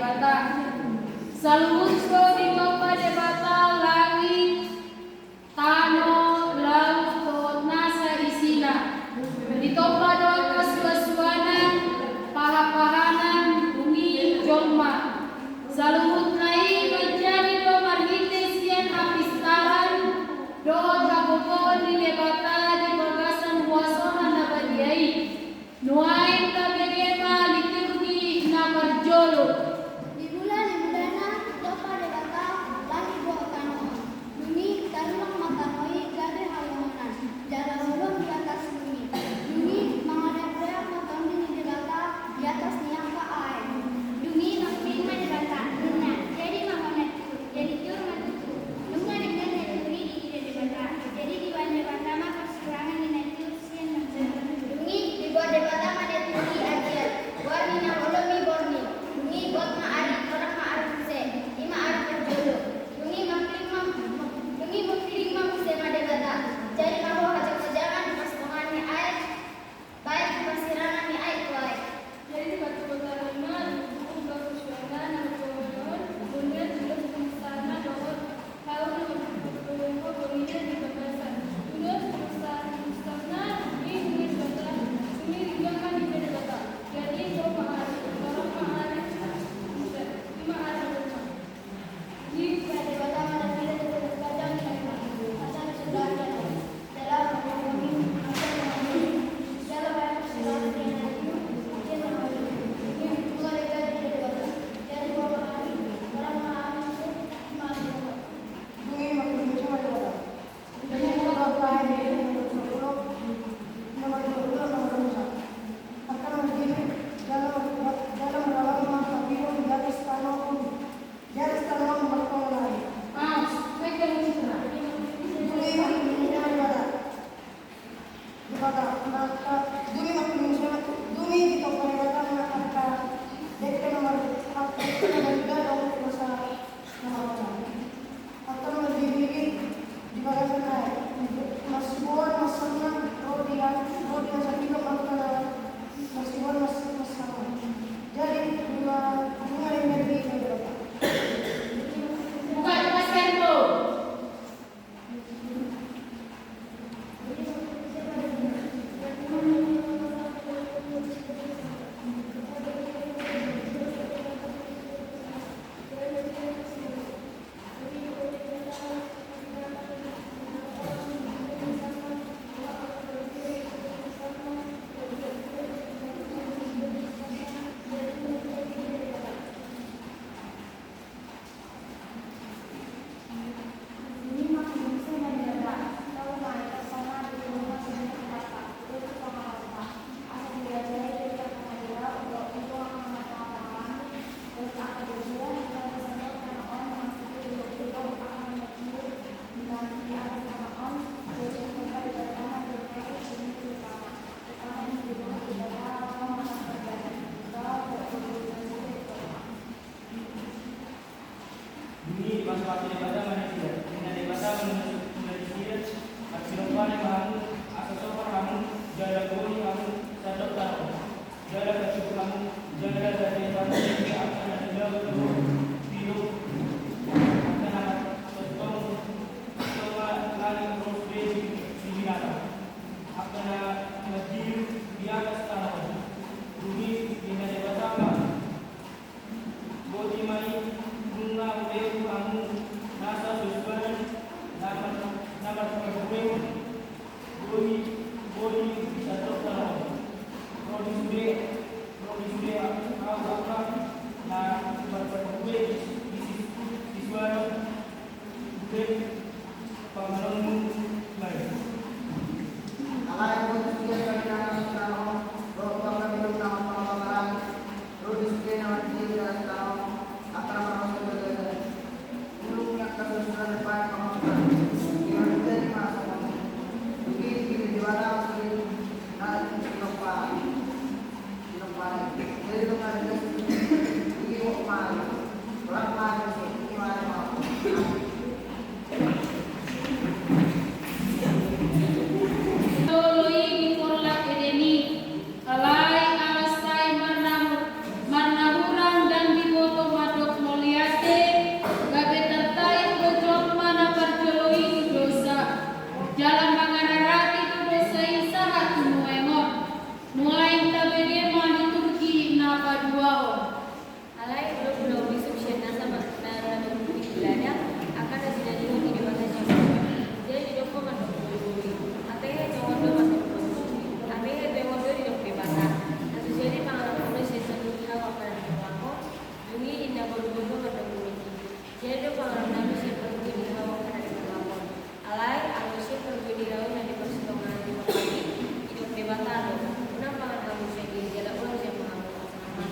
debata. Saluhutko di bapa debata langit, tano, laut, tot nasa isina. Ditopa doa kasuasuanan, pahapahanan, bumi, jolma. Saluhut nai menjadi do marhite sian apistaran, do kabobon di debata di bagasan huasona nabadiai. Nuain kabegema liturgi na marjolo. Di bulan dopa debata lagi buat kano. Bumi tarulang matanoi gade halumanan. Jalan ulung di atas bumi. Bumi mengadap-adap matoni di debata di atas niaka air. Bumi maklima debata. Nuna jadi mahonet. Jadi tur matutu. Nunga dengan neturi di debata. Jadi di bulan debata mah perserangan di netur sian menjelaskan. Bumi di buat debata mah neturi ajiat. Warni yang ulumi borni. Bumi buat ma'ari orang ma'ari se. Di ma'ari perjodoh. Bumi maklima musema debata. Jadi kamu ajak sejangan di pasungannya air. Baik di pasirangan ni air tuai. Jadi batu bagarana, buku baru suara, nampolon, dunia tulus pemestana doa, kau nampolonko dunia di bagasan. Tulus pemestana, ini bagasan, ini digakan di debata. Jadi kau mahal, orang mahal, lima arah rumah. Di bulan debata mana tidak terdapat kadang asal sudah ada. Dalam bumi akan mengalami dalam banyak segala yang akan mengalami. Bumi bukan dekat di debata. Jadi bawa hari orang mahal mahal. Bumi maklum sama debata. Dengan beberapa hari nomor 20 nomor 1 akan berdiri dalam berlama tabiun di atas tanah bertolak lagi. Mereka musra. Bumi maklum sama debata. Bumi maklum sama bumi di tokoh debata mengatakan dekre nomor 3 masa nomor 1 akan berdiri di bagasan air. Masibuan masangan rodi yang sakit makanan masibuan masangan. Jadi bunga energi debata. Buka lepaskan tu. Bumi maklum sama debata. Tahu mai persona di rumah sendiri apa? Itu sama apa? Asal dia jadi kita mengira untuk itu akan mengatakan terus akan berjalan kita bersama dengan orang masih itu akan menjadi dengan dia sama on jadi kita bersama berkait ini utama di rumah tidak ada orang yang terjadi kita berhubungan Bumi masuk debata manusia. Dengan debata manusia, aksilopan kamu, asasopar kamu, jalan goni kamu, sadok kamu, jalan kacuk kamu, jalan dari kamu ini akan ada bertemu biru, akan ada sosok coba lari terus di binatang, akan ada masjid di atas tanah. Bumi dengan debata bodi mai bunga uleku kamu nasa susban nama perbueu bodi satu tahun rodi sude kau akan na perbueu di suara bude pamanmu lagi. Allah yang bersedia dengan sekarang, berubah minum nama pengalaman, rodi sudah nama diri dan sekarang akan merasa berbeda. Ulungnya kesusahan depan pengalaman, dengan dari masa kami. Begitu di mana mungkin nanti dinompak. Jadi dengan begitu mau kemana? Orang debatado, una pangan kamu segi jala ulang siya mengambil pasangan.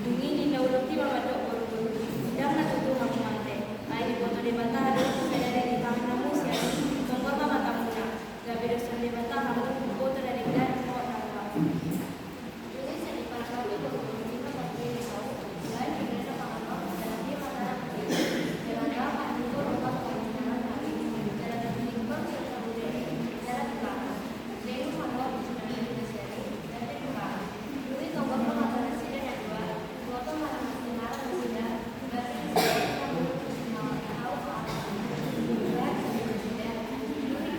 Dungi ni naulo ti mamadok buru-buru, sidang na tutu kamu mante. Ay di foto debatado, kaya dari tangan kamu siya, tunggu ka mata muna. Gabi dosan debatado, foto dari dan foto tangan. Jadi saya dipakai untuk kita berdiri tahu, selain kita pangan dan dia mata jalan apa itu rumah pengenalan hari, jalan lingkar serta budaya, jalan belakang. Jadi kalau sudah di sini, nanti kembali. Dulu tombol pengacara sih dan dua, foto malah masih nara masih ada, berarti saya tahu tahu apa.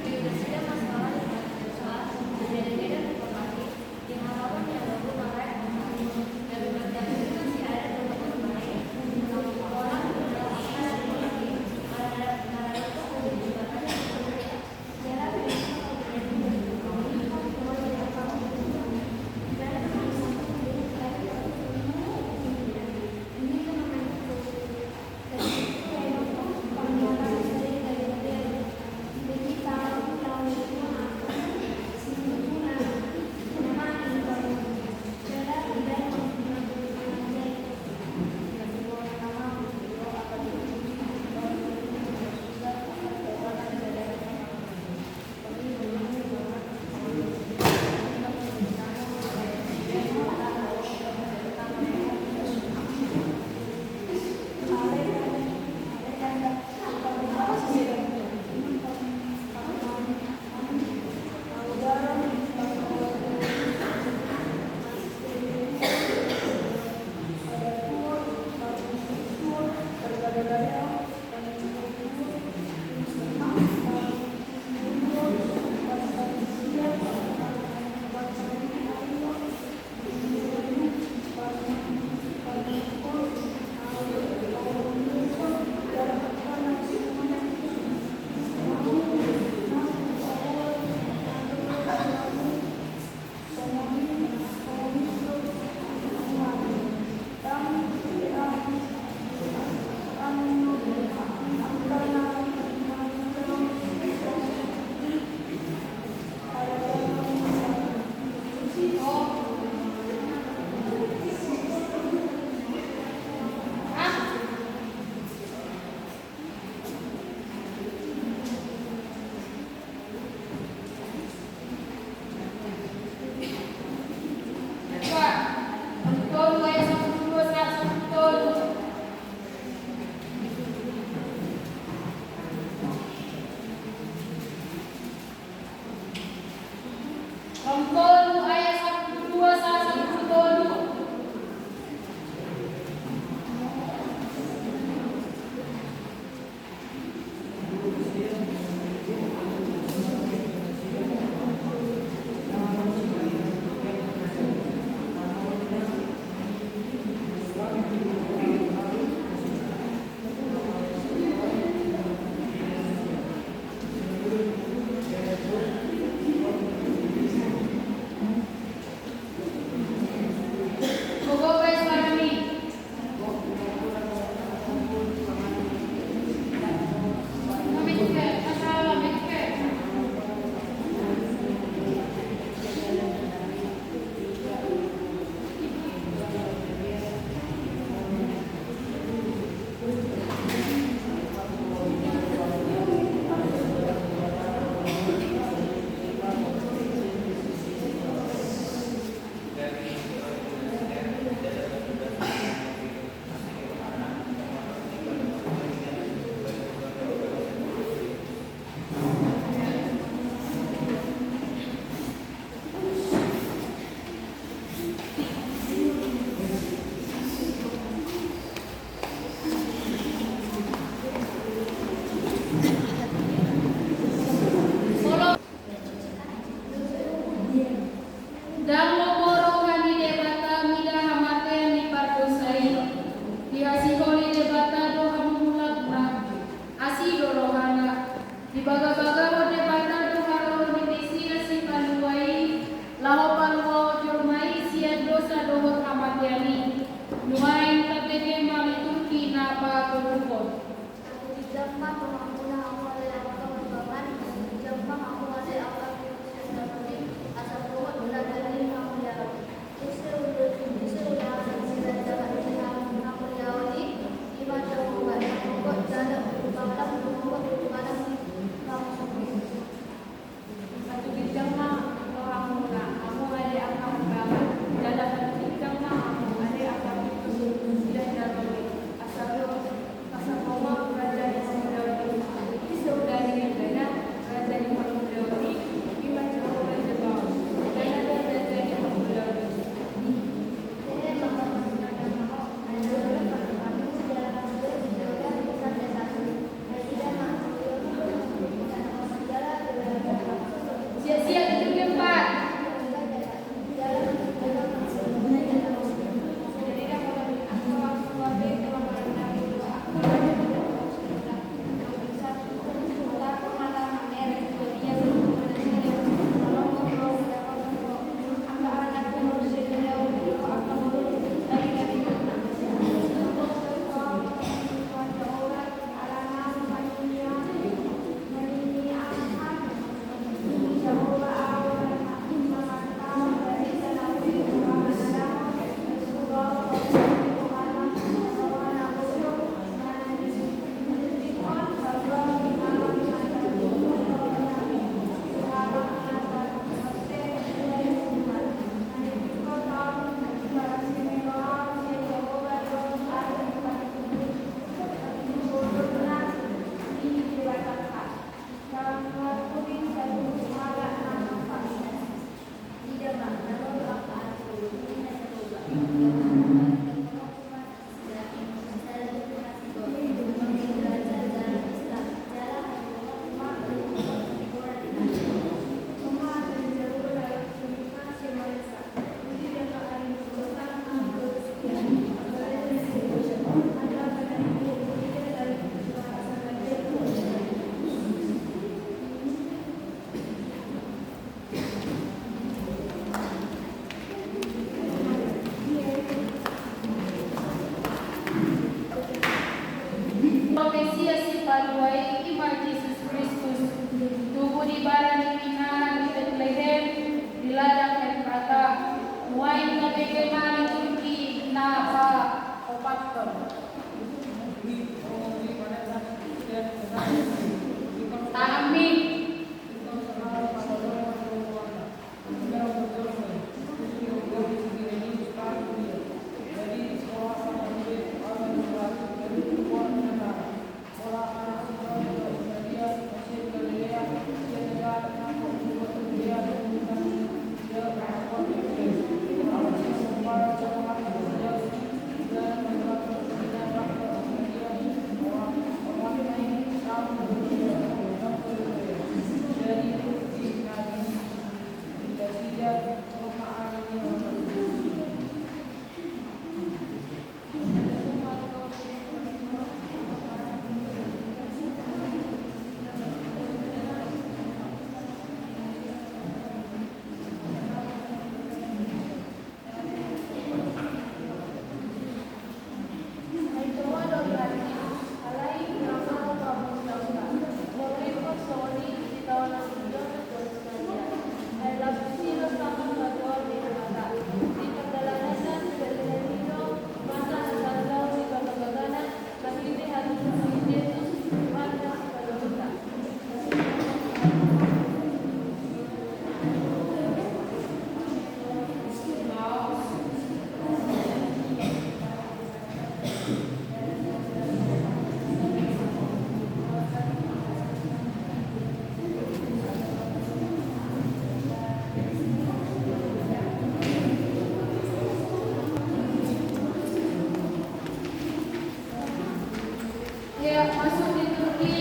Dulu sudah masalah di soal jadi dan informasi yang harapan yang lalu malah dari berbagai masih ada dalam berbagai orang Romtolu ayat 1, 2, 1 tolu. Profesia sipaluai Imam Yesus Kristus tubuh di barang pinahan di Bethlehem di ladang Efrata muai na bagaimana Turki napa opatkan amin. Ya, masuk di Turki.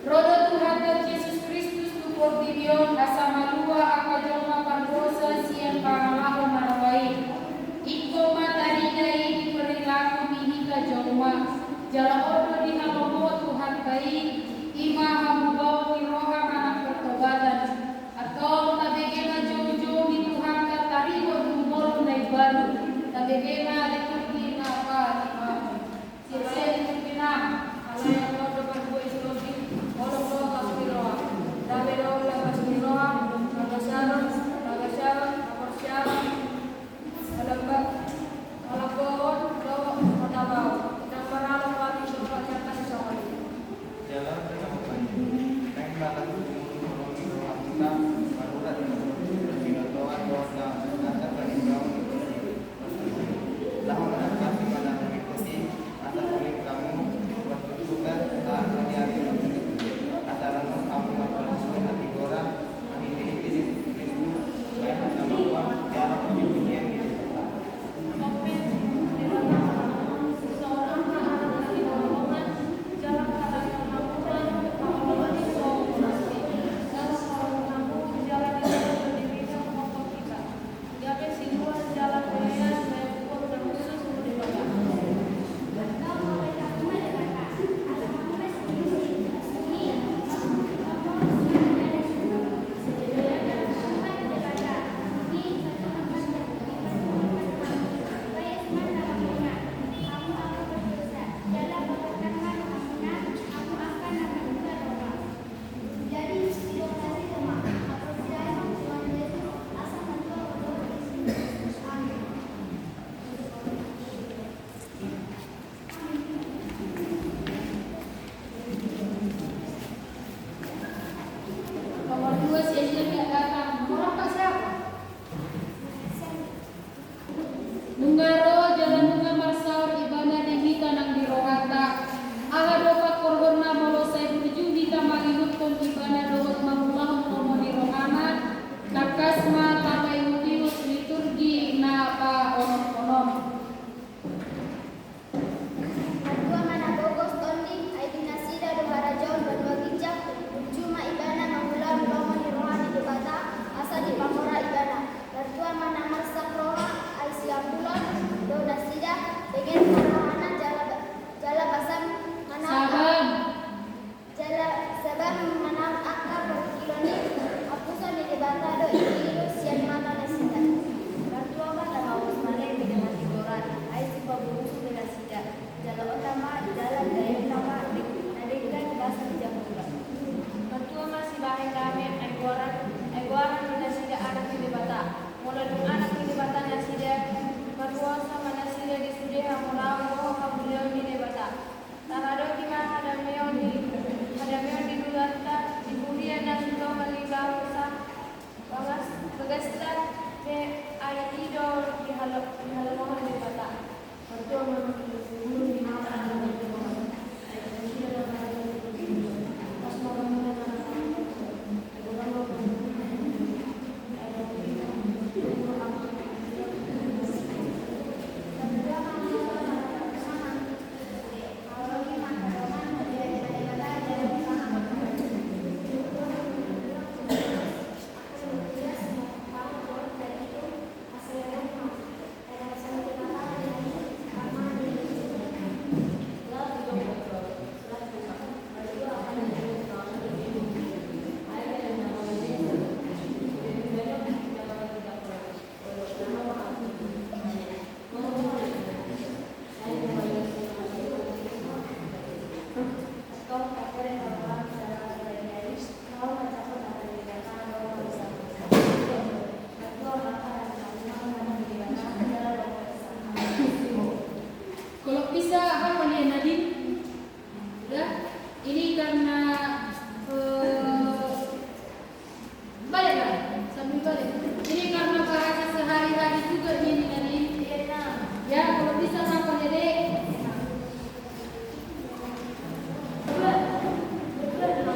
Rodo Tuhan Yesus Kristus tu portibion asama dua akajolma pardosa siang pangalahu marawai. Iko matarinya ini perilaku bihika jolma. Jala ordo di halomo Tuhan kai. Ima hamubau di roha anak pertobatan.